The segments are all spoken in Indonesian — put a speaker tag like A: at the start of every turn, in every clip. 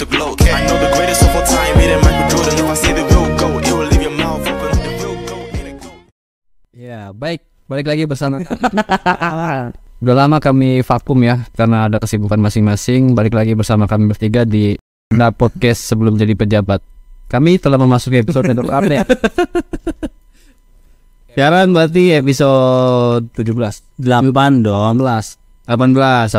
A: the globe. I know the greatest of all time, it ain't Michael Jordan. If I say the real GOAT, it will leave your mouth open. The real GOAT ain't a GOAT.
B: Ya, baik. Balik lagi bersama. Udah lama kami vakum ya, karena ada kesibukan masing-masing. Balik lagi bersama kami bertiga di podcast sebelum jadi pejabat. Kami telah memasuki episode update. Siaran berarti episode 17.
C: 8 dong.
B: 18.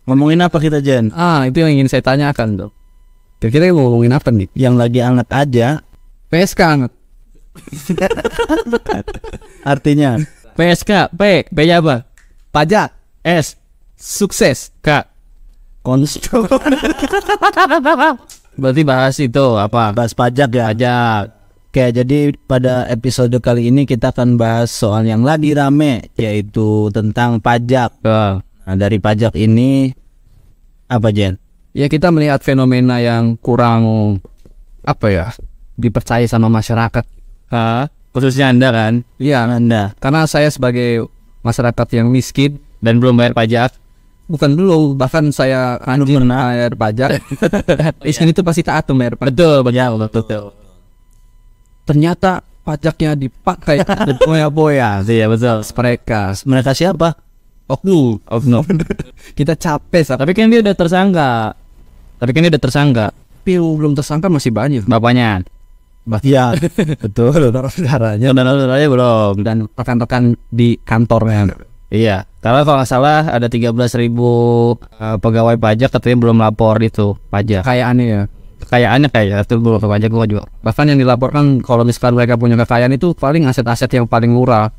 C: Ngomongin apa kita, Jen?
B: Itu yang ingin saya tanyakan, Dok. Kira-kira ngomongin apa nih?
C: Yang lagi anget aja.
B: PSK anget.
C: Artinya
B: PSK, P-nya apa? Pajak. S, sukses. K,
C: konstru.
B: berarti bahas itu apa?
C: Bahas pajak ya.
B: Pajak.
C: Oke, jadi pada episode kali ini kita akan bahas soal yang lagi rame, yaitu tentang pajak. Nah, dari pajak ini apa, Jen?
B: Ya, kita melihat fenomena yang kurang dipercaya sama masyarakat. Khususnya Anda kan?
C: Iya, Anda.
B: Karena saya sebagai masyarakat yang miskin dan belum bayar pajak. Bukan belum, bahkan saya rajin bayar pajak. Miskin itu pasti taat membayar pajak. Betul. Ternyata pajaknya dipakai boya-boya.
C: Iya, betul.
B: Mereka siapa? Oknum. Kita capek. Tapi kan dia udah tersangka. Tapi belum tersangka masih banyak. Bapaknya.
C: Iya, betul.
B: Saudaranya belum. Dan rekan-rekan di kantornya. Iya. Karena kalau nggak salah ada 13.000 pegawai pajak katanya belum lapor itu pajak. Kekayaannya itu belum ke pajak gua juga. Bahkan yang dilaporkan kalau misalkan mereka punya kekayaan itu paling aset-aset yang paling murah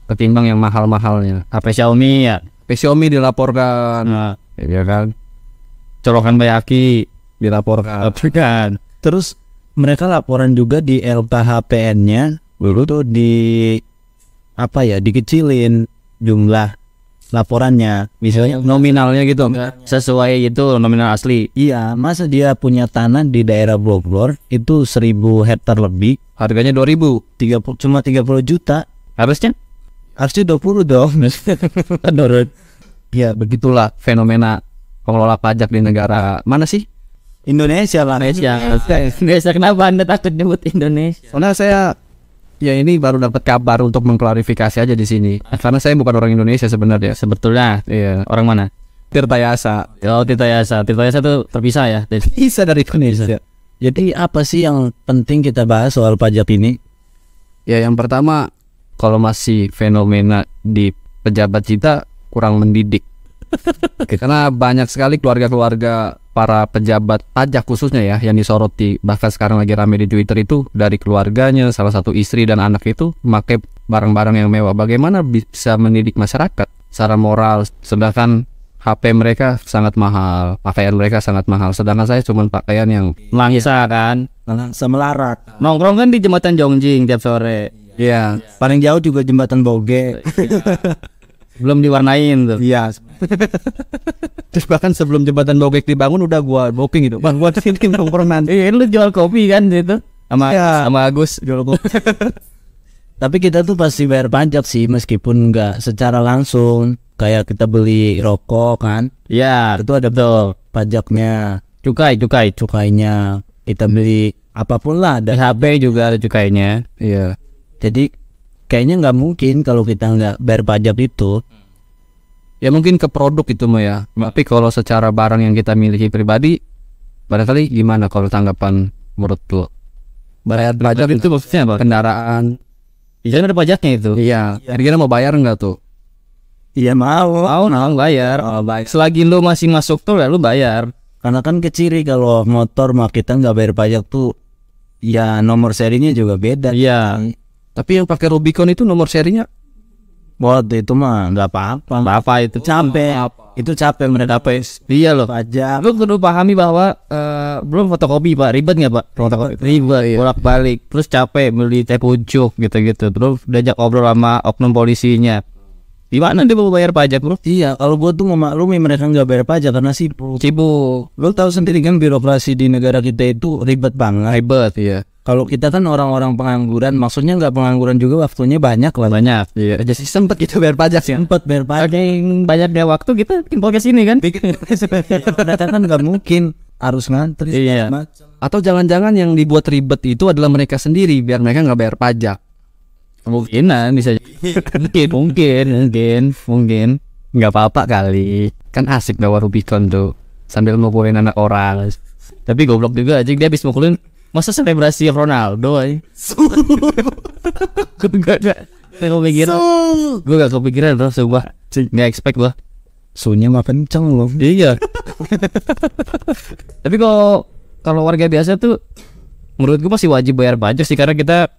B: ketimbang yang mahal-mahalnya. HP Xiaomi dilaporkan. Iya kan. Colokan Bayaki dilaporkan.
C: Terus mereka laporan juga di LKHPN-nya tuh dikecilin jumlah laporannya, misalnya
B: nominalnya gitu, sesuai itu nominal asli.
C: Iya, masa dia punya tanah di daerah Bogor itu 1000 hektar lebih,
B: harganya 2.000,
C: cuma 30 juta.
B: Harusnya
C: 20 dong.
B: Ya, begitulah fenomena pengelola pajak di negara mana sih?
C: Indonesia.
B: Kenapa Anda takut nyebut Indonesia? Soalnya saya ini baru dapat kabar untuk mengklarifikasi aja di sini. Karena saya bukan orang Indonesia sebenarnya.
C: Sebetulnya,
B: iya.
C: Orang mana?
B: Tirtayasa.
C: Tirtayasa itu terpisah ya?
B: Bisa dari Indonesia.
C: Jadi apa sih yang penting kita bahas soal pajak ini?
B: Ya, yang pertama, kalau masih fenomena di pejabat kita kurang mendidik. Karena banyak sekali keluarga-keluarga para pejabat pajak khususnya ya yang disoroti, bahkan sekarang lagi rame di Twitter itu dari keluarganya, salah satu istri dan anak itu memakai barang-barang yang mewah. Bagaimana bisa mendidik masyarakat secara moral, sedangkan HP mereka sangat mahal, pakaian mereka sangat mahal, sedangkan saya cuma pakaian yang
C: langsa kan, langsa melarat.
B: Nongkrong kan di jembatan Jongjing tiap sore.
C: Iya, paling jauh juga jembatan Boge.
B: Belum diwarnain tuh.
C: Iya.
B: Terus bahkan sebelum jembatan Bogek dibangun udah gua booking gitu. Bang, gua sini nongkrong nanti.
C: Lu jual kopi kan gitu?
B: Sama Agus jual kopi.
C: Tapi kita tuh pasti bayar pajak sih, meskipun nggak secara langsung. Kayak kita beli rokok kan?
B: Iya,
C: itu ada betul pajaknya. Cukainya. Kita beli apapun lah, ada
B: HP juga ada cukainya.
C: Iya. Jadi kayaknya nggak mungkin kalau kita nggak bayar pajak itu.
B: Ya mungkin ke produk itu mah ya. Tapi kalau secara barang yang kita miliki pribadi, barangkali gimana kalau tanggapan menurut lo? Bayar pajak itu maksudnya apa? Kendaraan.
C: Iya, ada pajaknya itu.
B: Iya. Kira-kira mau bayar nggak tuh?
C: Iya mau.
B: Bayar. Selagi lo masih masuk tuh ya lo bayar.
C: Karena kan keciri kalau motor mah kita nggak bayar pajak tuh. Ya nomor serinya juga beda.
B: Iya. Tapi yang pakai Rubicon itu nomor serinya?
C: Waktu itu mah nggak apa-apa
B: itu
C: capek. Itu capek mereka
B: iya loh
C: pajak.
B: Lu perlu pahami bahwa belum fotokopi Pak, ribet nggak Pak? Ribet ya. Bolak-balik, terus capek beli teh pucuk gitu-gitu. Terus diajak ngobrol sama oknum polisinya.
D: Gimana dia mau bayar pajak bro?
C: Iya, kalau gua tuh memaklumi mereka nggak bayar pajak karena sibuk. Lo tahu sendiri kan birokrasi di negara kita itu ribet banget.
B: Ribet ya.
C: Kalau kita kan orang-orang pengangguran, maksudnya nggak pengangguran juga, waktunya banyak lah.
D: Banyak.
B: Iya. Jadi sempet kita bayar pajak sih.
C: Sempet bayar pajak.
D: Yang banyaknya waktu kita bikin podcast ini kan.
C: Ternyata kan nggak mungkin harus ngantri.
D: Iya.
B: Atau jangan-jangan yang dibuat ribet itu adalah mereka sendiri biar mereka nggak bayar pajak.
D: Kemungkinan bisa. mungkin.
B: Nggak apa-apa kali. Kan asik bawa Rubicon tuh sambil ngumpulin anak orang.
D: Tapi goblok juga aja dia habis mukulin. Masa selebrasi Ronaldo aja. Gue gak kepikiran tuh sumpah. Nggak expect gua.
C: Sunya mah kenceng loh.
D: Iya. Tapi kalau warga biasa tuh menurut gua masih wajib bayar pajak sih karena kita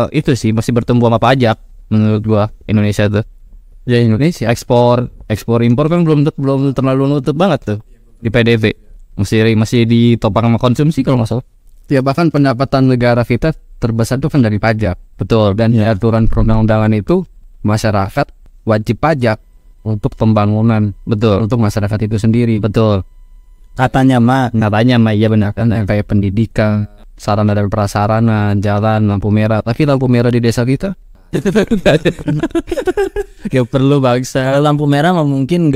D: itu sih masih bertumbuh sama pajak menurut gua Indonesia tuh. Ya Indonesia ekspor impor kan belum terlalu nutup banget tuh di PDB. Masih ditopang sama konsumsi kalau nggak salah.
B: Ya bahkan pendapatan negara kita terbesar itu kan dari pajak.
D: Betul.
B: Dan di aturan perundang-undangan itu masyarakat wajib pajak untuk pembangunan.
D: Betul.
B: Untuk masyarakat itu sendiri.
D: Betul.
C: Katanya mah
D: Iya benar
B: Kan yang kayak pendidikan, sarana dan prasarana, jalan, lampu merah. Tapi lampu merah di desa kita
D: gak perlu bangsa.
C: lampu merah mah mungkin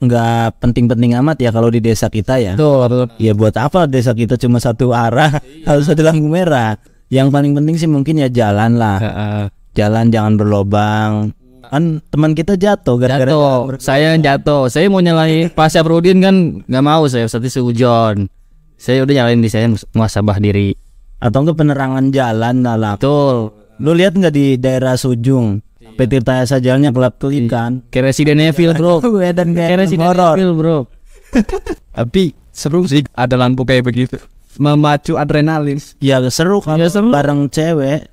C: nggak penting-penting amat ya kalau di desa kita ya.
D: Betul.
C: Ya buat apa desa kita cuma satu arah harus ada lampu merah. Yang paling penting sih mungkin ya jalan lah. Jalan jangan berlobang. Kan teman kita jatuh gara-gara
D: Saya jatuh. Saya mau nyalain Pak Syafruddin kan nggak mau saya Ustaz seujon. Saya udah nyalain di saya muhasabah diri.
C: atau enggak penerangan jalan lah.
D: Betul.
C: Lu lihat nggak di daerah Sujung? Petir Tayasa jalannya gelap-gelip kan.
D: Kayak Resident Evil bro.
C: Dan
D: Kayak Resident
C: horor.
D: Evil bro.
B: Tapi seru sih ada lampu kayak begitu. Memacu adrenalin.
C: Ya seru kan
D: Ya, seru.
C: bareng cewek.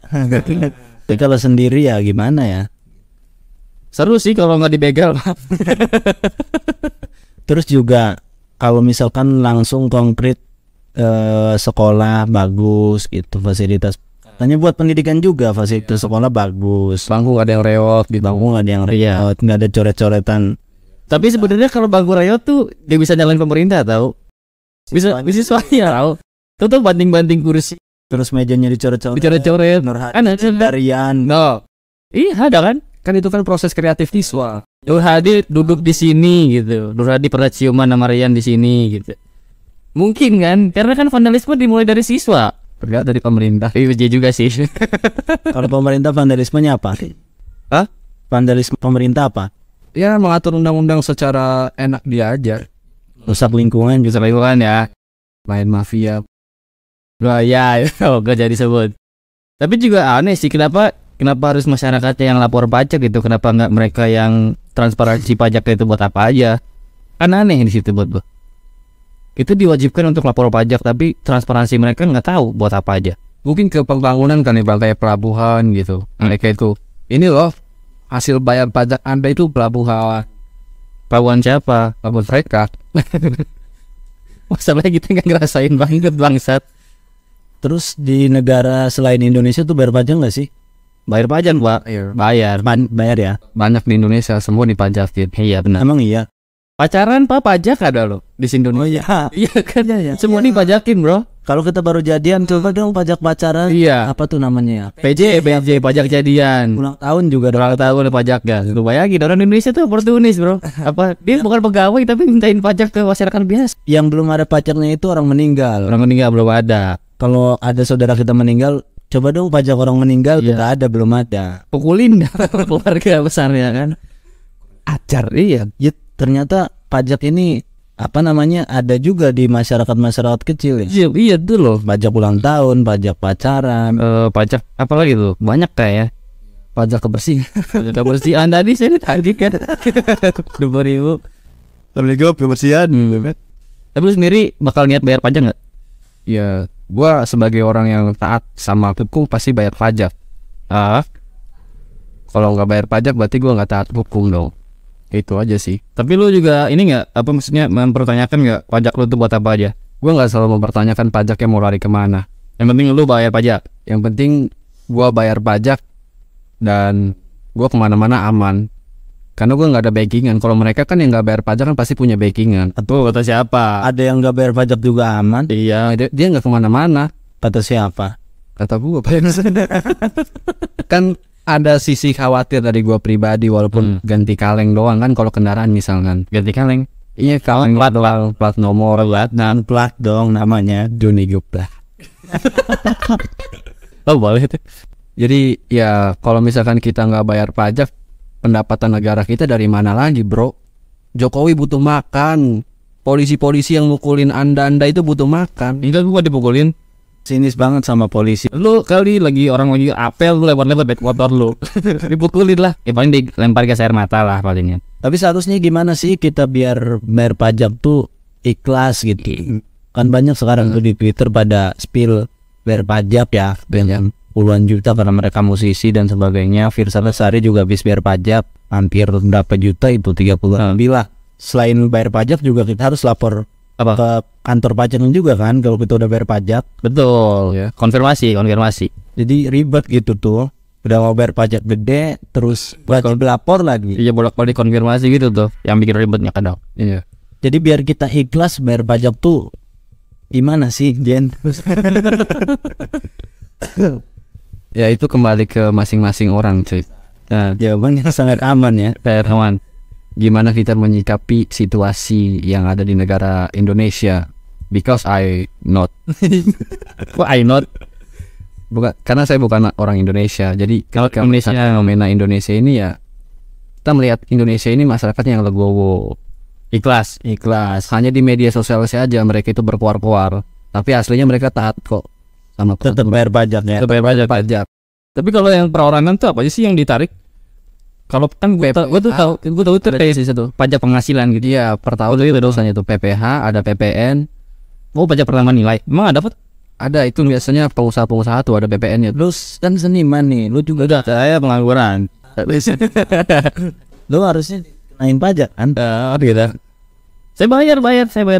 C: Tapi kalau sendiri ya gimana ya?
D: Seru sih kalau nggak dibegal.
C: Terus juga kalau misalkan langsung konkret sekolah bagus gitu, fasilitas katanya buat pendidikan juga fasilitas sekolah bagus,
B: Bangku ada yang reot gitu.
C: bangku nggak ada yang
D: Iya.
C: reot, nggak ada coret-coretan.
D: Tapi sebenarnya kalau bangku rayot tuh dia bisa nyalain pemerintah tahu. Bisa siswanya tahu. Tuh tuh banting-banting kursi,
C: Terus mejanya dicoret-coret,
D: dicoret-coret.
C: Nur Hadi,
D: Kan ada
C: Darian.
D: no. Iya ada kan?
B: Kan itu kan proses kreatif siswa.
D: Nur Hadi duduk di sini gitu. Nur Hadi pernah ciuman sama Rian di sini gitu. Mungkin kan? Karena kan vandalisme dimulai dari siswa.
B: Terlihat dari pemerintah.
D: Iya juga sih.
C: Kalau pemerintah vandalismenya apa?
B: Hah?
C: Vandalisme pemerintah apa?
B: Ya mengatur undang-undang secara enak dia aja.
C: Rusak lingkungan juga.
D: Bisa lingkungan ya.
B: Main mafia.
D: Wah ya, gak jadi sebut. Tapi juga aneh sih kenapa harus masyarakatnya yang lapor pajak gitu? Kenapa nggak mereka yang transparansi pajak itu buat apa aja? Kan aneh di situ buat gua. Itu diwajibkan untuk lapor pajak tapi transparansi mereka nggak tahu buat apa aja.
B: Mungkin ke pembangunan kan kayak pelabuhan gitu. Mereka itu ini loh hasil bayar pajak Anda itu pelabuhan.
D: Pelabuhan siapa?
B: Pelabuhan mereka.
D: Masalahnya kita nggak ngerasain banget bangsat.
C: Terus di negara selain Indonesia tuh bayar pajak nggak sih?
D: Bayar pajak pak? Bayar.
C: Bayar ya?
B: Banyak di Indonesia semua dipajakin.
D: Iya benar.
C: Emang iya.
D: Pacaran pak pajak ada loh di Indonesia.
C: Oh iya.
D: Iya kan?
C: Iya.
D: Semua dipajakin bro.
C: Kalau kita baru jadian coba dong pajak pacaran.
D: Iya.
C: Apa tuh namanya ya?
D: PJ pajak jadian.
C: Ulang tahun juga dong.
D: Ulang tahun ada pajak ya. Lu bayangin orang Indonesia tuh oportunis bro. Apa dia bukan pegawai tapi mintain pajak ke masyarakat biasa.
C: Yang belum ada pajaknya itu orang meninggal.
D: Orang meninggal belum ada.
C: Kalau ada saudara kita meninggal, coba dong pajak orang meninggal.
D: Iya.
C: Kita ada belum ada.
D: Pukulin keluarga besarnya kan.
B: Ajar iya.
C: Ya, ternyata pajak ini apa namanya ada juga di masyarakat kecil ya.
D: Iya tuh loh.
C: Pajak ulang tahun, pajak pacaran.
D: Pajak apa lagi tuh? Banyak kayak
B: Pajak kebersihan.
D: pajak kebersihan tadi saya tadi kan 2000.
B: Assalamualaikum kebersihan.
D: Tapi lu sendiri bakal niat bayar pajak nggak?
B: Ya, gua sebagai orang yang taat sama hukum pasti bayar pajak. Kalau nggak bayar pajak berarti gua nggak taat hukum dong. Itu aja sih.
D: Tapi lu juga ini nggak apa maksudnya mempertanyakan nggak pajak lu tuh buat apa aja?
B: Gua nggak selalu mempertanyakan pajaknya mau lari kemana.
D: Yang penting lu bayar pajak.
B: Yang penting gua bayar pajak dan gua kemana-mana aman. Karena gue nggak ada backingan. Kalau mereka kan yang nggak bayar pajak kan pasti punya backingan.
D: Atau kata siapa?
C: Ada yang nggak bayar pajak juga aman.
B: Iya, dia nggak kemana-mana.
C: Kata siapa?
B: Kata gue, kan ada sisi khawatir dari gue pribadi walaupun ganti kaleng doang kan kalau kendaraan misalkan.
D: Ganti kaleng.
B: Iya, kaleng plat nomor
C: Dan plat dong namanya.
B: Joni Guplah.
D: Oh boleh itu.
B: Jadi ya kalau misalkan kita nggak bayar pajak, pendapatan negara kita dari mana lagi, bro? Jokowi butuh makan. Polisi-polisi yang mukulin anda itu butuh makan.
D: Enggak, gua dipukulin.
C: Sinis banget sama polisi.
D: Lu kali lagi orang lagi apel, lu lewat-lewat back motor lu. Dipukulin lah. Ya paling dilempar gas air mata lah palingnya.
C: Tapi seharusnya gimana sih kita biar bayar pajak tuh ikhlas gitu? Kan banyak sekarang tuh di Twitter pada spill bayar pajak ya, banyak puluhan juta karena mereka musisi dan sebagainya. Firsa Besari juga habis bayar pajak hampir berapa juta itu 30 lebih lah. Selain bayar pajak juga kita harus lapor
D: Apa?
C: ke kantor pajak juga kan kalau kita udah bayar pajak.
D: Betul.
B: Ya.
D: Konfirmasi.
C: Jadi ribet gitu tuh. Udah mau bayar pajak gede terus wajib lapor lagi.
D: Iya, bolak-balik konfirmasi gitu tuh. Yang bikin ribetnya kadang.
B: Iya.
C: Jadi biar kita ikhlas bayar pajak tuh gimana sih, Jen?
B: Ya itu kembali ke masing-masing orang, cuy. Nah,
C: Jawaban yang sangat aman ya.
B: Herman, gimana kita menyikapi situasi yang ada di negara Indonesia? Because I not.
D: Kok I not?
B: Bukan, karena saya bukan orang Indonesia. Jadi kalau
D: Indonesia.
B: fenomena Indonesia ini ya, kita melihat Indonesia ini masyarakatnya yang legowo,
D: Ikhlas.
B: hanya di media sosial saja mereka itu berkuar-kuar, tapi aslinya mereka taat kok sama
C: Tetap bayar pajak ya.
D: Itu bayar pajak. Tapi kalau yang perorangan tuh apa sih yang ditarik? Kalau kan gue tuh tahu itu kayak itu pajak penghasilan gitu.
B: Iya, per tahun itu dosanya itu PPH, ada PPN,
D: Oh, pajak pertambahan nilai. Emang ada dapat?
B: ada itu biasanya pengusaha-pengusaha tuh ada PPN-nya.
C: Lu kan seniman nih, lu juga
D: Udah, saya pengangguran.
C: lu harusnya dikenain pajak kan?
D: Gitu. Saya bayar pajak. Saya bayar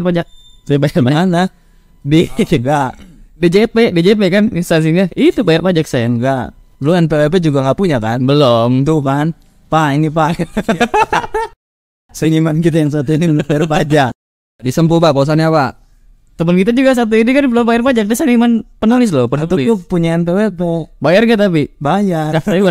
C: Mana?
D: di
C: Enggak,
D: DJP kan instansinya. Itu bayar pajak saya.
C: enggak. Lu NPWP juga nggak punya kan?
D: Belum.
C: Tuh kan, Pak ini Pak. Seniman kita yang satu ini belum bayar pajak.
B: Disempuh Pak, bosannya Pak.
D: Temen kita juga satu ini kan belum bayar pajak. Dia seniman penulis loh,
C: Tuh
D: penulis.
C: lu punya NPWP,
D: Bayar gak tapi?
C: bayar.
D: Saya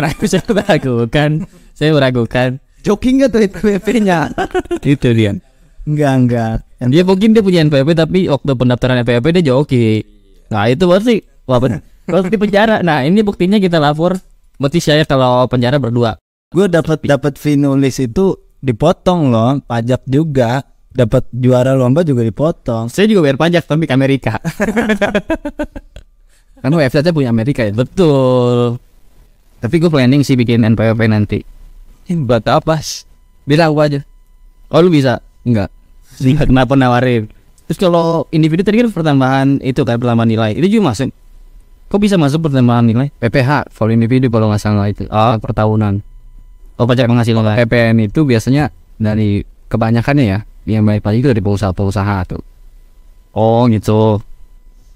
D: meragukan.
C: Joking nggak tuh NPWP-nya?
D: Itu dia.
C: Enggak.
D: Dia mungkin dia punya NPWP tapi waktu pendaftaran NPWP dia joki. Nah itu berarti wah bener. Kalau di penjara. Nah ini buktinya kita lapor. Berarti saya kalau penjara berdua.
C: Gue dapat fee nulis itu dipotong loh, pajak juga. Dapat juara lomba juga dipotong.
D: Saya juga bayar pajak tapi ke Amerika.
B: Kan website-nya punya Amerika ya.
D: Betul. Tapi gue planning sih bikin NPWP nanti.
B: Buat apa? Bilang gua aja.
D: Oh lu bisa?
B: Enggak.
D: Kenapa nawarin? Terus kalau individu tadi kan pertambahan itu kan pertambahan nilai. Itu juga masuk. Kok bisa masuk pertambahan nilai?
B: PPH for individu kalau nggak salah itu. Per tahunan.
D: Oh pajak penghasilan.
B: PPN itu biasanya dari kebanyakannya ya, yang bayar pajak itu dari pengusaha-pengusaha tuh.
D: Oh gitu.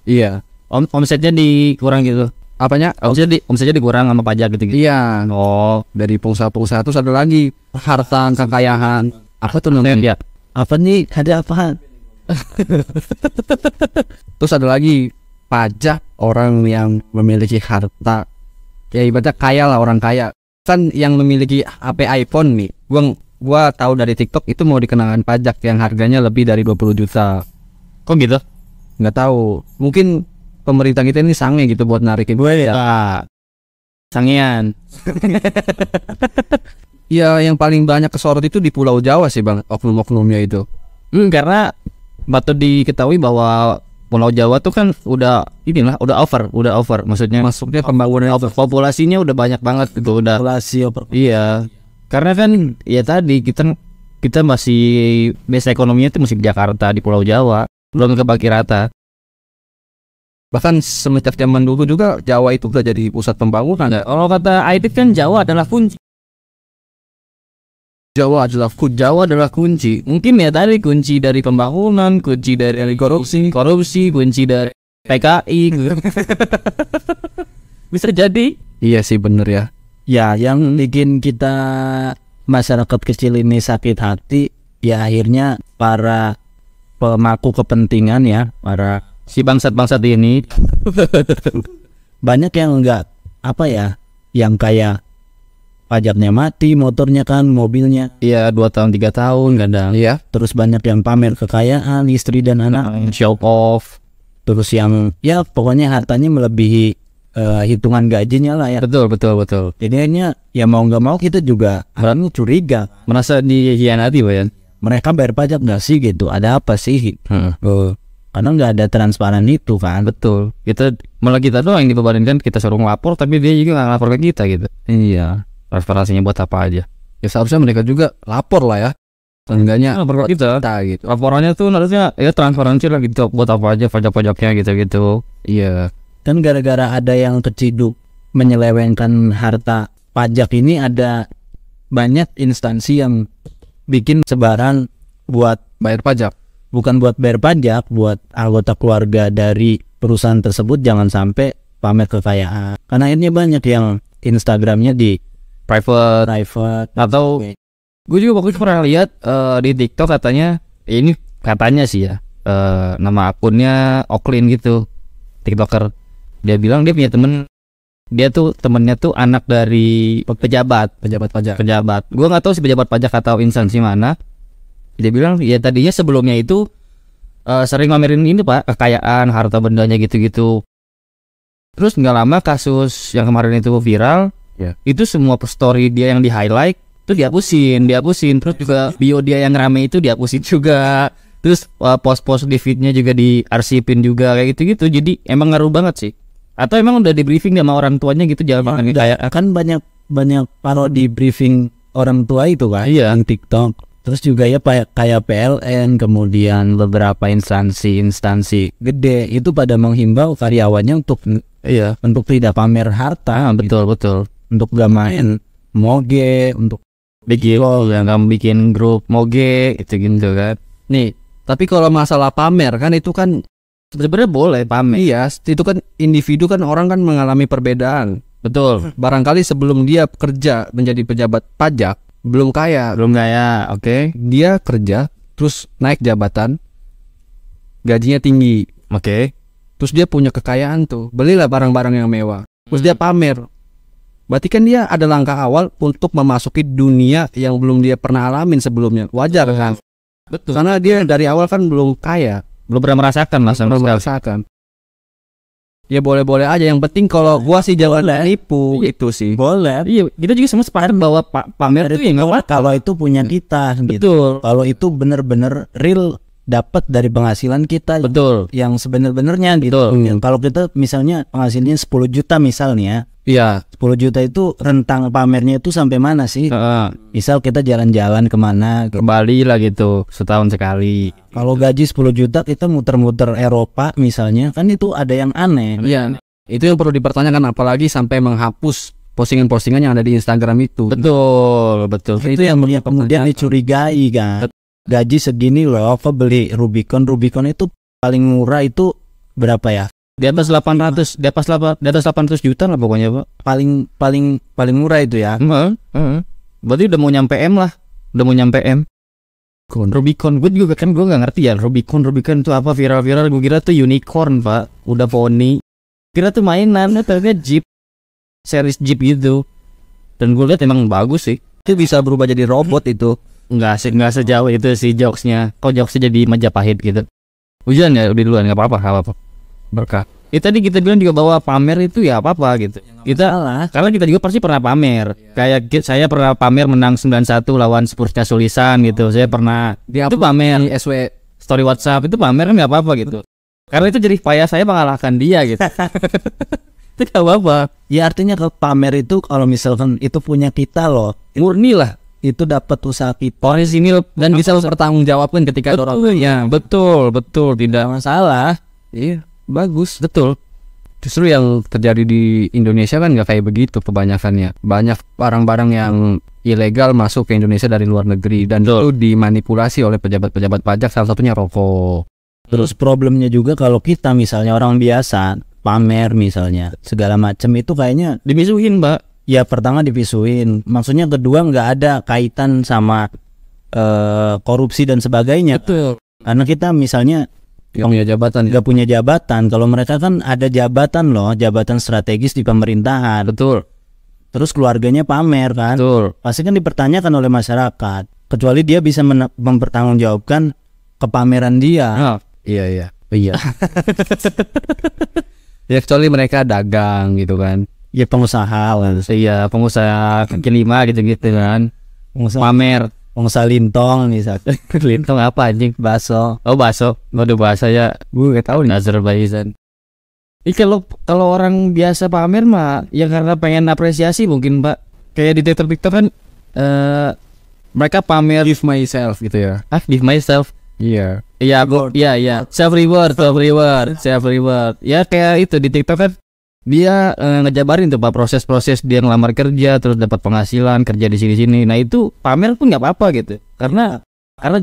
B: Iya.
D: Omsetnya dikurang gitu.
B: Apanya?
D: Omsetnya dikurang sama pajak gitu.
B: Iya.
D: Oh,
B: Dari pengusaha-pengusaha terus ada lagi harta kekayaan. Apa tuh namanya?
D: lihat.
C: Apa nih? Ada apaan?
B: Terus ada lagi pajak orang yang memiliki harta. Ya ibaratnya kaya lah, orang kaya. Kan yang memiliki HP iPhone nih. Gua tahu dari TikTok itu mau dikenakan pajak yang harganya lebih dari 20 juta.
D: Kok gitu?
B: Nggak tahu. Mungkin pemerintah kita ini sange gitu buat narikin.
C: Gue ya.
D: Sangean.
B: Ya yang paling banyak kesorot itu di Pulau Jawa sih Bang, oknum-oknumnya itu.
D: Karena patut diketahui bahwa Pulau Jawa tuh kan udah udah over. Maksudnya
B: Pembangunan
D: over. Populasinya udah banyak banget gitu udah.
C: Populasi oper.
D: Iya. Karena kan ya tadi kita masih base ekonominya itu masih di Jakarta, di Pulau Jawa, belum kebagi rata.
B: Bahkan semenjak zaman dulu juga Jawa itu udah jadi pusat pembangunan.
D: Kalau kata Aidit kan Jawa adalah kunci. Jawa adalah kunci. Mungkin ya tadi kunci dari pembangunan, kunci dari korupsi, kunci dari PKI. Bisa jadi.
B: Iya sih bener ya.
C: Ya, yang bikin kita masyarakat kecil ini sakit hati, ya akhirnya para pemangku kepentingan ya, para
D: Si bangsat-bangsat ini
C: banyak yang enggak apa ya, yang kayak pajaknya mati, motornya kan, mobilnya,
D: ya 2 tahun 3 tahun kadang.
B: Iya.
C: terus banyak yang pamer kekayaan istri dan anak,
D: Show off.
C: terus yang ya pokoknya hartanya melebihi hitungan gajinya lah ya.
D: Betul.
C: Jadi akhirnya ya mau nggak mau kita juga akan curiga,
D: Merasa dihianati, Bayan.
C: mereka bayar pajak nggak sih gitu, ada apa sih? Karena nggak ada transparan itu kan.
D: Betul. Malah kita doang yang dibebankan, kita suruh ngelapor tapi dia juga nggak ngelapor ke kita gitu.
B: Iya.
D: Transparansinya buat apa aja?
B: Ya seharusnya mereka juga lapor lah ya. Seenggaknya
D: Lapor ke kita.
B: gitu.
D: Laporannya tuh harusnya ya transparansi lah gitu, buat apa aja pajak-pajaknya gitu-gitu.
B: Iya.
C: Kan gara-gara ada yang keciduk menyelewengkan harta pajak ini, ada banyak instansi yang bikin sebaran buat
B: Bayar pajak.
C: bukan buat bayar pajak, buat anggota keluarga dari perusahaan tersebut jangan sampai pamer kekayaan. Karena akhirnya banyak yang Instagramnya di
D: Private
C: private.
D: atau gue juga waktu itu pernah lihat di TikTok katanya, ini katanya sih ya, nama akunnya Oklin gitu, TikToker. Dia bilang dia punya temen, dia tuh temennya tuh anak dari pejabat
B: Pejabat pajak.
D: Gue nggak tahu si pejabat pajak atau instansi mana. Dia bilang ya tadinya sebelumnya itu sering ngamerin ini pak, kekayaan, harta bendanya gitu-gitu. Terus nggak lama kasus yang kemarin itu viral,
B: Ya.
D: itu semua story dia yang di highlight itu dihapusin. Terus juga bio dia yang rame itu dihapusin juga. Terus post-post di feednya juga diarsipin juga kayak gitu-gitu. Jadi emang ngaruh banget sih. Atau emang udah di briefing sama orang tuanya gitu, jangan makan kayak
C: Kan banyak kalau di briefing orang tua itu kan,
D: Iya.
C: yang TikTok. Terus juga ya kayak PLN, kemudian beberapa instansi gede itu pada menghimbau karyawannya
D: iya.
C: untuk tidak pamer harta,
D: Betul.
C: untuk gak main moge, untuk
D: Bikin yang kamu bikin grup moge gitu kan.
B: Nih, tapi kalau masalah pamer kan itu kan
D: Sebenarnya boleh pamer.
B: iya, itu kan individu kan, orang kan mengalami perbedaan.
D: Betul.
B: Barangkali sebelum dia kerja menjadi pejabat pajak belum kaya,
D: Belum kaya, oke.
B: dia kerja terus naik jabatan, gajinya tinggi,
D: Oke.
B: terus dia punya kekayaan tuh, belilah barang-barang yang mewah, terus dia pamer. Berarti kan dia ada langkah awal untuk memasuki dunia yang belum dia pernah alamin sebelumnya. Wajar kan?
D: Betul.
B: Karena dia dari awal kan belum kaya,
D: Belum pernah merasakan lah sama
B: belum
D: sekali.
B: merasakan. Ya boleh-boleh aja, yang penting kalau gua sih jangan nipu itu sih.
C: boleh.
D: Iya, kita juga semua sepakat bahwa pamer itu ya nggak apa.
C: Kalau itu punya kita gitu.
D: Betul.
C: Kalau itu bener-bener real dapat dari penghasilan kita
D: Betul.
C: yang sebenar-benarnya gitu.
D: Betul.
C: Ya, kalau kita misalnya penghasilannya 10 juta misalnya,
B: Iya,
C: 10 juta itu rentang pamernya itu sampai mana sih? Misal kita jalan-jalan kemana,
D: Kembali lah gitu setahun sekali.
C: kalau gaji 10 juta kita muter-muter Eropa misalnya, kan itu ada yang aneh.
B: iya. Itu yang perlu dipertanyakan, apalagi sampai menghapus postingan-postingan yang ada di Instagram itu.
D: Betul.
C: Itu yang kemudian dicurigai kan. Gaji segini loh, apa beli Rubicon itu paling murah itu berapa ya?
D: Di atas 800, di atas 800 juta lah pokoknya, Pak.
C: Paling murah itu ya.
D: Berarti udah mau nyampe M lah. Udah mau nyampe M. Rubicon, gue juga kan gue nggak ngerti ya Rubicon itu apa, viral-viral. Gue kira tuh unicorn pak, udah poni. Kira tuh mainan, ternyata Jeep, series Jeep gitu. Dan gue lihat emang bagus sih.
B: Itu bisa berubah jadi robot itu.
D: Nggak sejauh itu sih jokesnya. Kok jokesnya jadi Majapahit gitu. Hujan ya, udah duluan, nggak apa-apa. Berkah. Tadi kita bilang juga bahwa pamer itu ya apa gitu. Karena kita juga pasti pernah pamer. Kayak saya pernah pamer menang 9-1 lawan Spursnya Sulisan gitu. Saya pernah itu pamer
B: Di SW
D: story WhatsApp, itu pamer kan nggak apa-apa gitu. Karena itu jadi upaya saya mengalahkan dia gitu. Itu nggak apa-apa.
C: Ya artinya kalau pamer itu kalau misalkan itu punya kita loh,
D: Murni lah.
C: itu dapat usaha kita.
D: Pokoknya sini
B: dan bisa mempertanggungjawabkan ketika ada orang.
D: Ya betul, tidak
C: Masalah.
B: Iya, bagus.
D: betul.
B: Justru yang terjadi di Indonesia kan nggak kayak begitu kebanyakannya. Banyak barang-barang yang ilegal masuk ke Indonesia dari luar negeri dan itu dimanipulasi oleh pejabat-pejabat pajak, salah satunya rokok.
C: Terus problemnya juga kalau kita misalnya orang biasa pamer misalnya segala macam itu kayaknya
D: Dimisuhin mbak.
C: Ya pertama divisuin, maksudnya kedua nggak ada kaitan sama korupsi dan sebagainya.
B: Betul.
C: Karena kita misalnya
B: Yang punya jabatan.
C: nggak punya jabatan, kalau mereka kan ada jabatan loh, jabatan strategis di pemerintahan.
B: Betul.
C: Terus keluarganya pamer kan,
B: Betul.
C: pasti kan dipertanyakan oleh masyarakat. Kecuali dia bisa mempertanggungjawabkan kepameran dia.
B: Oh, iya. Ya kecuali mereka dagang gitu kan.
C: Ya pengusaha,
D: Iya, pengusaha kaki lima gitu-gitu kan. Pamer.
C: pengusaha lintong misalnya.
D: Lintong apa anjing?
C: Bakso.
D: Oh, bakso. Waduh, bahasa ya. Gue gak tahu nih. Azerbaijan. Kalau orang biasa pamer mah ya karena pengen apresiasi mungkin, Pak. Kayak di TikTok kan mereka pamer
B: Give myself gitu ya.
D: give myself.
B: Iya.
D: Iya, iya. Self reward. Ya kayak itu di TikTok kan dia ngejabarin tuh Pak proses-proses dia ngelamar kerja terus dapat penghasilan kerja di sini-sini. Nah, itu pamer pun nggak apa-apa gitu. Karena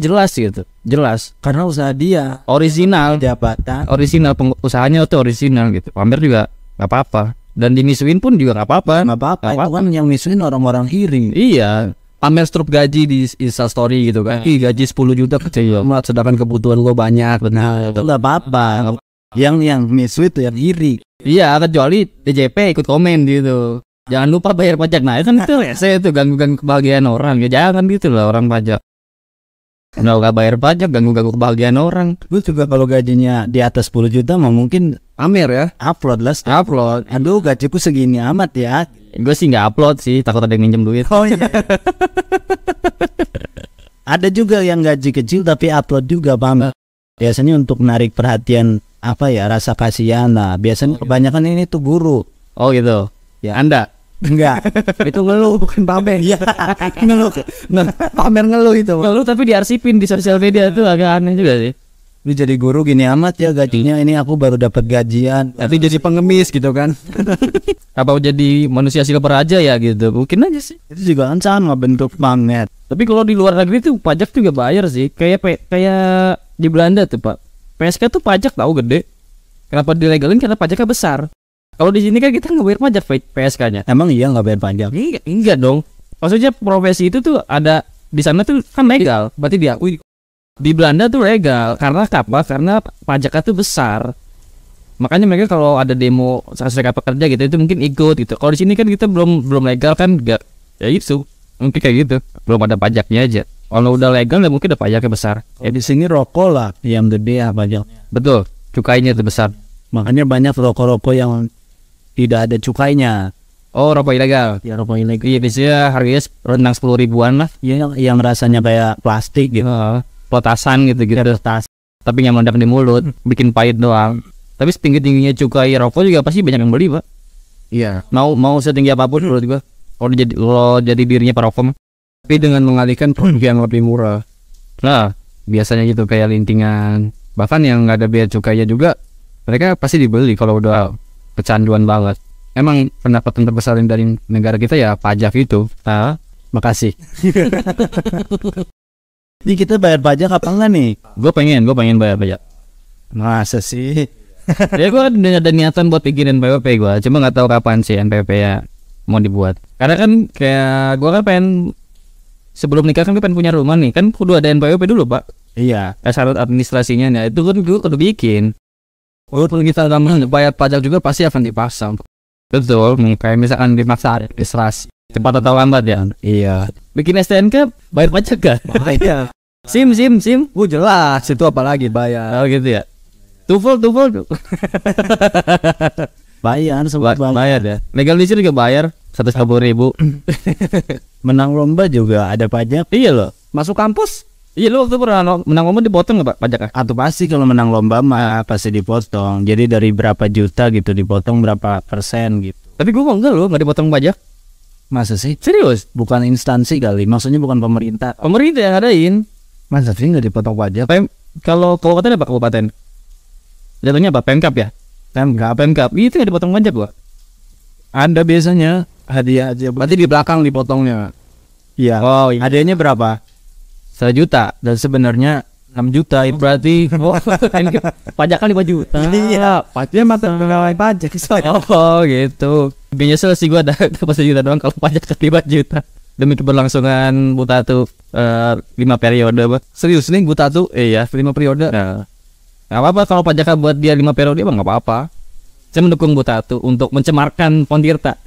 D: jelas gitu. Jelas.
C: Karena usaha dia,
D: Original.
C: jabatan.
D: Original usahanya itu original gitu. Pamer juga nggak apa-apa. Dan dimisuin pun juga nggak apa-apa.
C: Nggak apa-apa.
D: Nggak
C: Itu kan yang misuin orang-orang iri.
D: Iya.
B: Pamer strup gaji di Insta story gitu kan. Ih, gaji 10 juta kecil banget sedangkan kebutuhan lo banyak. Benar.
C: Itu nggak apa-apa. Yang misu itu yang iri.
D: Iya, kecuali DJP ikut komen gitu. Jangan lupa bayar pajak. Nah, kan itu rese itu ganggu kebahagiaan orang. Ya jangan gitu lah orang pajak. Nggak bayar pajak ganggu kebahagiaan orang.
C: Gue juga kalau gajinya di atas 10 juta mah mungkin
B: Pamer ya.
C: upload lah.
D: Upload.
C: Aduh gajiku segini amat ya.
D: Gue sih nggak upload sih, takut ada yang minjem duit.
C: Oh iya. Ada juga yang gaji kecil tapi upload juga, Bang. Biasanya untuk menarik perhatian rasa kasihan lah. Biasanya kebanyakan ini tuh guru.
D: Oh gitu.
C: Ya.
D: Anda.
C: Enggak. Itu ngeluh bukan pamer. Iya. Ngeluh. Pamer ngeluh itu.
D: Lalu tapi diarsipin di sosial media tuh agak aneh juga sih.
C: Lu jadi guru gini amat ya gajinya, ini aku baru dapat gajian.
B: Nanti jadi pengemis gitu kan.
D: Apa jadi manusia silver aja ya gitu. Mungkin aja sih.
C: Itu juga kan sama bentuk pamer.
D: Tapi kalau di luar negeri tuh pajak juga bayar sih. Kayak di Belanda tuh, Pak. PSK tuh pajak tahu gede. Kenapa dilegalin? Karena pajaknya besar. Kalau di sini kan kita nggak bayar pajak PSK-nya.
C: Emang iya nggak bayar pajak?
D: Enggak dong. Maksudnya profesi itu tuh ada di sana tuh kan legal. Berarti diakui. Di Belanda tuh legal. Karena apa? Karena pajaknya tuh besar. Makanya mereka kalau ada demo serikat pekerja gitu itu mungkin ikut gitu. Kalau di sini kan kita belum legal kan enggak. Ya itu. Mungkin kayak gitu. Belum ada pajaknya aja. Kalau udah legal ya mungkin ada pajaknya besar.
C: Ya di sini rokok lah yang gede ya pajaknya.
D: Betul. Cukainya itu besar.
C: Makanya banyak rokok-rokok yang tidak ada cukainya.
D: Oh, rokok ilegal.
C: Ya rokok ilegal.
D: Iya, biasanya harganya rentang 10 ribuan lah.
C: Ya yang rasanya kayak plastik gitu.
D: Petasan gitu-gitu.
C: Tas.
D: Tapi nggak meledak di mulut, bikin pahit doang. Tapi setinggi-tingginya cukai rokok juga pasti banyak yang beli, Pak.
B: Iya.
D: Mau setinggi apapun menurut gua. Kalau jadi dirinya perokok.
B: Tapi dengan mengalihkan produk yang lebih murah.
D: Nah,
B: Biasanya gitu kayak lintingan. Bahkan yang nggak ada bea cukainya juga mereka pasti dibeli kalau udah kecanduan banget. Emang pendapatan terbesar dari negara kita ya pajak itu.
D: nah,
C: Makasih. Ini kita bayar pajak apa enggak nih?
D: gue pengen bayar pajak.
C: Masa sih?
D: Ya gue ada niatan buat bikinin PWP gue, cuma nggak tahu kapan sih NPWP ya mau dibuat. Karena kan kayak gue kan pengen sebelum nikah kan gue pengen punya rumah nih, kan kudu ada NPWP dulu Pak.
C: Iya.
D: Syarat administrasinya, nah itu kan gue kudu bikin.
B: Walaupun kita dalam bayar pajak juga pasti akan dipasang.
D: Betul, kayak misalkan dimaksa administrasi cepat atau lambat ya.
B: Iya.
D: Bikin STNK bayar pajak gak?
B: Iya.
D: SIM.
B: Jelas itu apalagi bayar.
D: Oh gitu ya. TOEFL.
C: Bayar semua
D: Bayar ya. Legalisir juga bayar 150.000.
C: Menang lomba juga ada pajak.
D: Iya loh.
B: Masuk kampus?
D: Iya lo waktu pernah menang lomba dipotong nggak Pak pajaknya?
C: Atau pasti kalau menang lomba mah pasti dipotong. Jadi dari berapa juta gitu dipotong berapa persen gitu.
D: Tapi gue enggak loh nggak dipotong pajak.
C: Masa sih?
D: Serius?
C: Bukan instansi kali. Maksudnya bukan pemerintah.
D: Pemerintah yang ngadain.
C: Masa sih nggak dipotong pajak?
D: Kalau kabupaten apa kabupaten? Jatuhnya apa? Pemkap ya? Pemkap. Itu yang dipotong pajak gua.
C: Ada biasanya hadiah aja.
B: Berarti di belakang dipotongnya.
C: Iya.
D: Oh iya.
C: Hadiahnya berapa?
D: 1 juta.
C: Dan sebenarnya 6 juta itu.
D: Berarti pajak kan 5 juta.
C: Iya. Pajaknya mata pegawai pajak.
D: Oh gitu. Lebih nyesel sih gua dapat 1 juta doang kalau pajak ke 5 juta demi keberlangsungan buta tuh 5 periode apa.
B: Serius nih buta tuh
D: Iya.
B: 5 periode.
D: Nah, nggak apa-apa kalau pajaknya buat dia 5 periode bang, nggak apa-apa. Saya mendukung Butatu untuk mencemarkan Pontirta.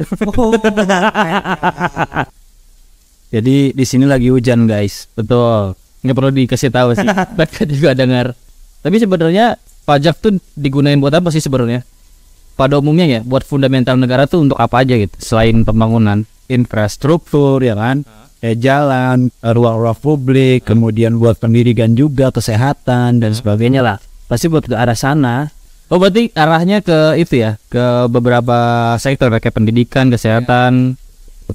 C: Jadi di sini lagi hujan guys.
D: Betul. Nggak perlu dikasih tahu sih. Mereka juga dengar. Tapi sebenarnya pajak tuh digunain buat apa sih sebenarnya? Pada umumnya ya, buat fundamental negara tuh untuk apa aja gitu? Selain pembangunan
C: Infrastruktur ya kan, jalan, ruang-ruang publik, kemudian buat pendidikan juga, kesehatan dan sebagainya lah. Pasti buat ke arah sana.
D: Oh berarti arahnya ke itu ya, ke beberapa sektor kayak pendidikan, kesehatan,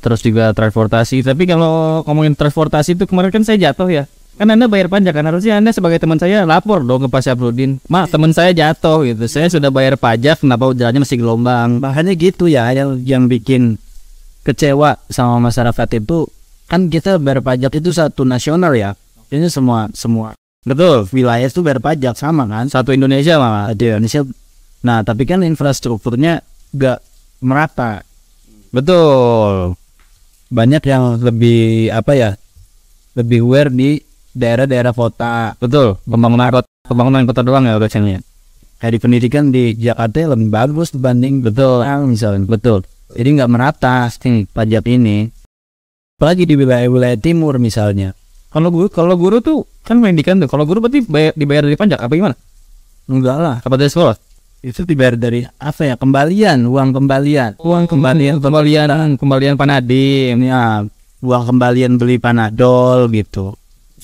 D: terus juga transportasi. Tapi kalau ngomongin transportasi itu kemarin kan saya jatuh ya. Kan Anda bayar pajak kan, harusnya Anda sebagai teman saya lapor dong ke Pak Syafruddin. Mak, teman saya jatuh gitu. Saya sudah bayar pajak, kenapa jalannya masih gelombang?
C: Makanya gitu ya, yang bikin kecewa sama masyarakat itu kan kita bayar pajak itu satu nasional ya. Jadi semua
D: Betul.
C: wilayah itu bayar pajak sama kan.
D: Satu Indonesia malah.
C: Di Indonesia. Nah, tapi kan infrastrukturnya gak merata.
D: Betul.
C: Banyak yang lebih lebih aware di daerah-daerah kota.
D: Betul. Pembangunan kota doang ya urusannya.
C: Kayak di pendidikan di Jakarta lebih bagus dibanding misalnya. Betul. Jadi nggak merata pajak ini. Apalagi di wilayah-wilayah timur misalnya.
D: Kalau guru tuh kan pendidikan tuh. Kalau guru berarti dibayar dari pajak apa gimana?
C: Enggak lah.
D: Apa dari sekolah?
C: Itu dibayar dari uang kembalian.
D: Kembalian Panadim.
C: Ya, uang kembalian beli Panadol gitu.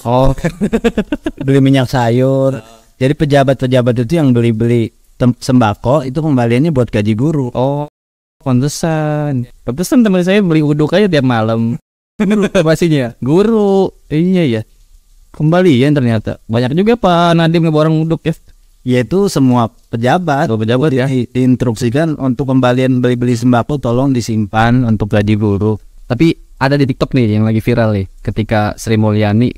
D: Oh,
C: Beli minyak sayur. Jadi pejabat-pejabat itu yang beli sembako itu kembaliannya buat gaji guru.
D: oh, pantesan teman saya beli uduk aja tiap malam.
B: Pastinya.
D: Guru, iya ya. Kembalian ternyata. Banyak juga Pak Nadim ngeborong uduk ya.
C: Yaitu semua pejabat.
D: Pejabat ya.
C: Diinstruksikan untuk kembalian beli
B: Sembako tolong disimpan untuk gaji guru. Tapi ada di TikTok nih yang lagi viral nih, ketika Sri Mulyani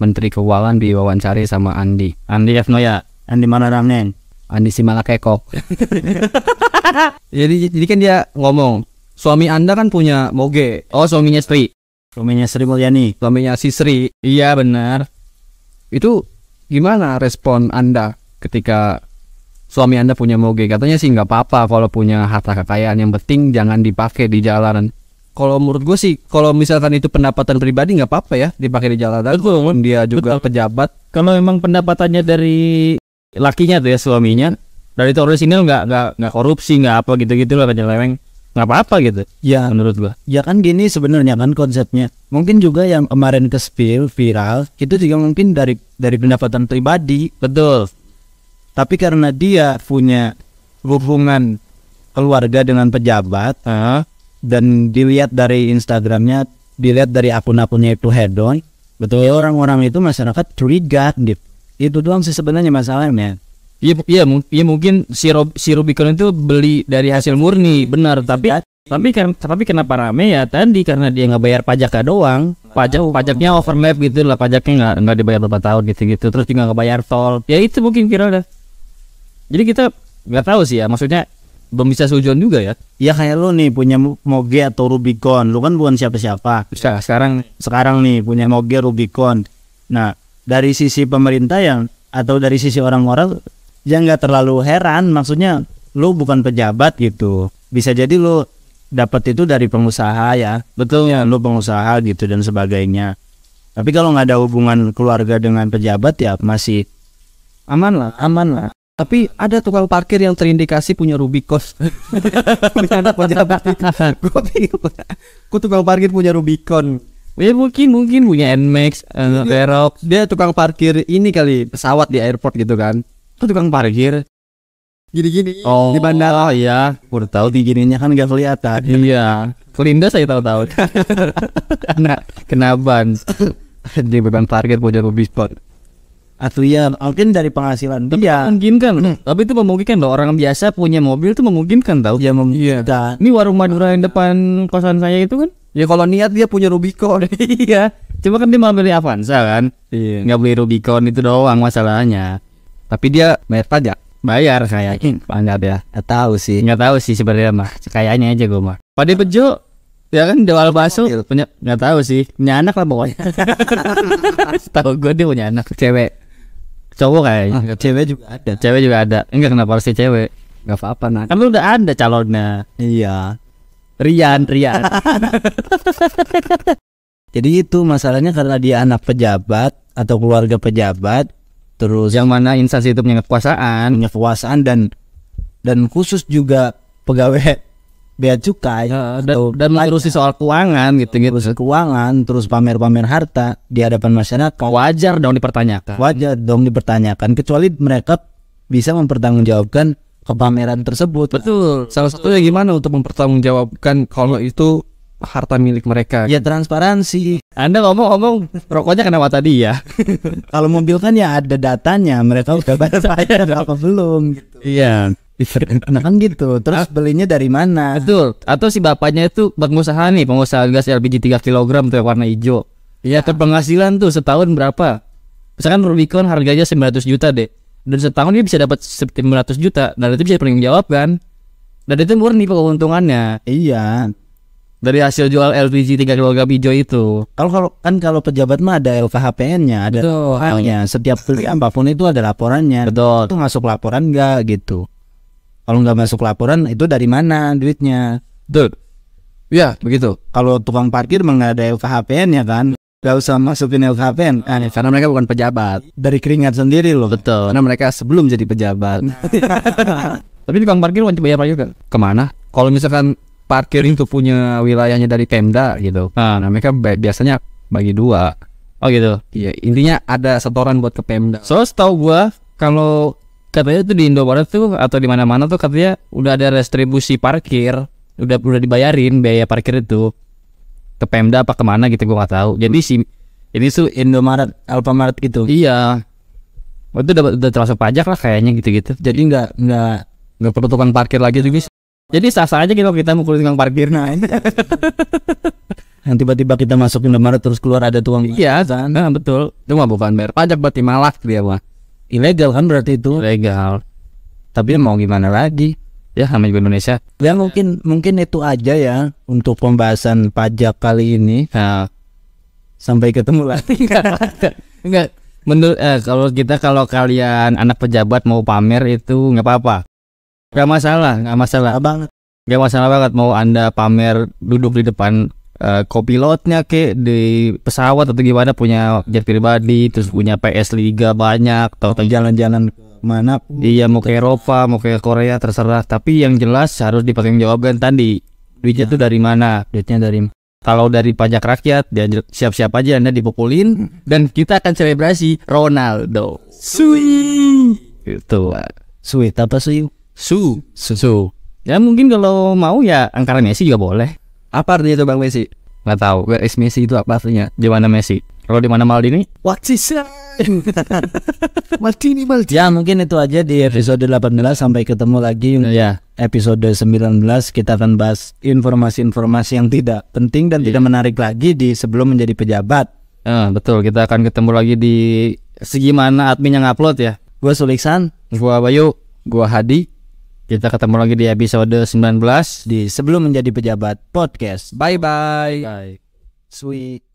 B: Menteri Keuangan diwawancari sama Andi
D: F. Noya.
C: Andi mana namanya?
B: Andi Simalakeko. jadi kan dia ngomong, suami Anda kan punya moge.
D: Oh, suaminya Sri.
C: Suaminya Sri Mulyani.
B: Suaminya si Sri.
D: Iya benar.
B: Itu gimana respon Anda ketika suami Anda punya moge? Katanya sih nggak apa-apa kalau punya harta kekayaan, yang penting jangan dipakai di jalanan. Kalau menurut gue sih, kalau misalkan itu pendapatan pribadi nggak apa-apa ya dipakai di jalanan.
D: Betul.
B: Dia juga pejabat.
D: Kalau memang pendapatannya dari lakinya tuh ya, suaminya dari itu orisinil nggak korupsi, nggak apa gitu-gitu lah, penyeleweng, nggak apa-apa gitu.
C: Ya,
D: Menurut gua.
C: ya kan gini sebenarnya kan konsepnya. Mungkin juga yang kemarin ke-spill viral itu juga mungkin dari pendapatan pribadi.
D: Betul.
C: Tapi karena dia punya hubungan keluarga dengan pejabat, dan dilihat dari Instagramnya, dilihat dari akun-akunnya itu hedon, betul ya, orang-orang itu masyarakat curiga gitu. Itu doang sih sebenarnya masalahnya.
D: Iya mungkin si Rubicon itu beli dari hasil murni, benar. Tapi kenapa rame ya tadi karena dia nggak bayar pajaknya doang. Pajaknya overlap gitu lah, pajaknya nggak dibayar beberapa tahun gitu. Terus juga nggak bayar tol. Ya itu mungkin viral dah. Jadi kita nggak tahu sih ya, maksudnya belum bisa sujon juga ya.
C: Ya kayak lu nih punya moge atau Rubicon, lu kan bukan siapa-siapa. Sekarang nih punya moge Rubicon. Nah, dari sisi pemerintah atau dari sisi orang-orang yang nggak terlalu heran, maksudnya lu bukan pejabat gitu. Bisa jadi lu dapat itu dari pengusaha ya. Betul ya, lu pengusaha gitu dan sebagainya. Tapi kalau nggak ada hubungan keluarga dengan pejabat ya masih aman lah.
B: Tapi ada tukang parkir yang terindikasi punya Rubicon. Punya anak pejabat. Kok tukang parkir punya Rubicon?
D: Ya mungkin punya Nmax, Aerox.
B: Dia tukang parkir ini kali, pesawat di airport gitu kan.
D: Itu tukang parkir.
B: Gini-gini
D: Oh,
B: di bandara.
D: Oh iya,
C: udah tahu digininya kan nggak kelihatan.
D: iya. Kelinda saya tahu. Kenaban.
B: Di beban parkir punya Rubicon.
C: Atau ya mungkin dari penghasilan dia.
D: Memungkinkan. Tapi itu memungkinkan loh, orang biasa punya mobil itu memungkinkan tahu.
C: Ya memungkinkan.
D: Ini warung Madura yang depan kosan saya itu kan.
B: Ya kalau niat dia punya Rubicon.
D: Iya. Cuma kan dia mau beli Avanza kan.
B: Iya.
D: Nggak beli Rubicon itu doang masalahnya.
B: Tapi dia bayar pajak.
D: Bayar kayaknya. Enggak ya.
C: Nggak tahu sih.
D: Nggak tahu sih sebenarnya mah. Kayaknya aja gue mah. Pade Bejo ya kan jual bakso punya nggak tahu sih. Punya anak lah pokoknya. Tahu gue dia punya anak cewek. Cowok kayaknya.
C: Cewek juga ada.
D: Cewek juga ada. Enggak kenapa harus cewek?
B: Nggak apa-apa nah.
D: Kan lu udah ada calonnya.
C: Iya.
D: Rian.
C: Jadi itu masalahnya karena dia anak pejabat atau keluarga pejabat, terus
D: Yang mana instansi itu punya kekuasaan.
C: punya kekuasaan dan khusus juga pegawai bea cukai
D: Dan mengurusi soal keuangan gitu-gitu.
C: terus keuangan, terus pamer-pamer harta di hadapan masyarakat.
D: Wajar dong dipertanyakan.
C: Wajar dong dipertanyakan, kecuali mereka bisa mempertanggungjawabkan kepameran tersebut.
D: Betul.
B: Salah satunya gimana untuk mempertanggungjawabkan kalau itu harta milik mereka.
C: Ya transparansi.
D: Anda ngomong rokoknya kenapa tadi ya?
C: Kalau mobil kan ya ada datanya, mereka udah bayar apa belum gitu.
D: Iya.
C: Nah kan gitu. Terus belinya dari mana?
D: Betul. Atau si bapaknya itu pengusaha nih, pengusaha gas LPG 3 kg tuh yang warna hijau. Iya, penghasilan tuh setahun berapa? Misalkan Rubicon harganya 900 juta deh. Dan setahun dia bisa dapat 900 juta. Dan itu bisa dipertanggungjawabkan. Dan itu murni keuntungannya
C: Iya.
D: dari hasil jual LPG 3 kg hijau itu.
C: Kalau pejabat mah ada LKHPN-nya, ada
D: Betul.
C: hanya setiap beli apapun itu ada laporannya.
D: Betul.
C: Itu masuk laporan enggak gitu. Kalau nggak masuk laporan itu dari mana duitnya?
D: Betul.
B: Ya begitu.
C: Kalau tukang parkir mah nggak ada LKHPN ya kan? Gak usah masukin LKHPN.
B: Karena mereka bukan pejabat.
C: Dari keringat sendiri loh.
D: Betul.
B: Karena mereka sebelum jadi pejabat.
D: Tapi tukang parkir wajib bayar pajak kan?
B: Kemana? Kalau misalkan parkir itu punya wilayahnya dari Pemda gitu. Nah mereka biasanya bagi dua.
D: Oh gitu.
B: Iya, intinya ada setoran buat ke Pemda.
D: So setahu gua kalau katanya tuh di Indomaret tuh atau di mana-mana tuh katanya udah ada restribusi parkir, udah dibayarin biaya parkir itu ke Pemda apa kemana gitu gua nggak tahu. Jadi ini tuh
C: Indomaret, Alfamart gitu.
D: iya, itu udah termasuk pajak lah kayaknya gitu-gitu.
C: Jadi nggak
B: Nggak perlu tukang parkir lagi tuh guys.
D: Jadi sah-sah aja kalau kita mukul tukang parkir. Nah ini
C: yang tiba-tiba kita masuk Indomaret terus keluar ada tukang
D: iya, nah, betul.
B: Itu mah bukan bayar pajak, berarti malak dia mah.
C: ilegal kan berarti itu.
D: Legal.
C: Tapi mau gimana lagi?
D: Ya namanya juga Indonesia.
C: Ya mungkin itu aja ya untuk pembahasan pajak kali ini.
D: Nah,
C: Sampai ketemu lagi.
D: enggak. Menurut kalau kalian anak pejabat mau pamer itu nggak apa-apa. Nggak masalah.
C: Banget.
D: Nggak masalah banget mau Anda pamer duduk di depan kopilotnya ke di pesawat atau gimana, punya jet pribadi, terus punya PS Liga banyak atau
C: Jalan-jalan mana?
D: iya mau ke Eropa, mau ke Korea terserah. Tapi yang jelas harus dipertanggungjawabkan tadi. Duitnya tuh dari mana?
C: Duitnya dari
D: Kalau dari pajak rakyat, dia siap-siap aja Anda dipukulin dan kita akan selebrasi Ronaldo. Sui. Itu.
C: Sweet apa sih?
D: Su. Ya mungkin kalau mau ya angkara Messi juga boleh.
B: Apa artinya itu Bang Messi?
D: Nggak tahu.
B: Where is Messi itu apa artinya?
D: Di mana Messi? Kalau di mana Maldini?
B: What is that? Maldini.
C: Ya mungkin itu aja di episode 18. Sampai ketemu lagi
D: Ya.
C: episode 19. Kita akan bahas informasi-informasi yang tidak penting dan tidak menarik lagi di sebelum menjadi pejabat.
D: Betul. Kita akan ketemu lagi di segimana admin yang upload ya.
C: Gue Suliksan
D: Gua Bayu.
B: Gua Hadi.
D: Kita ketemu lagi di episode 19
C: di Sebelum Menjadi Pejabat Podcast.
B: Bye bye.
D: Bye.
C: Sweet.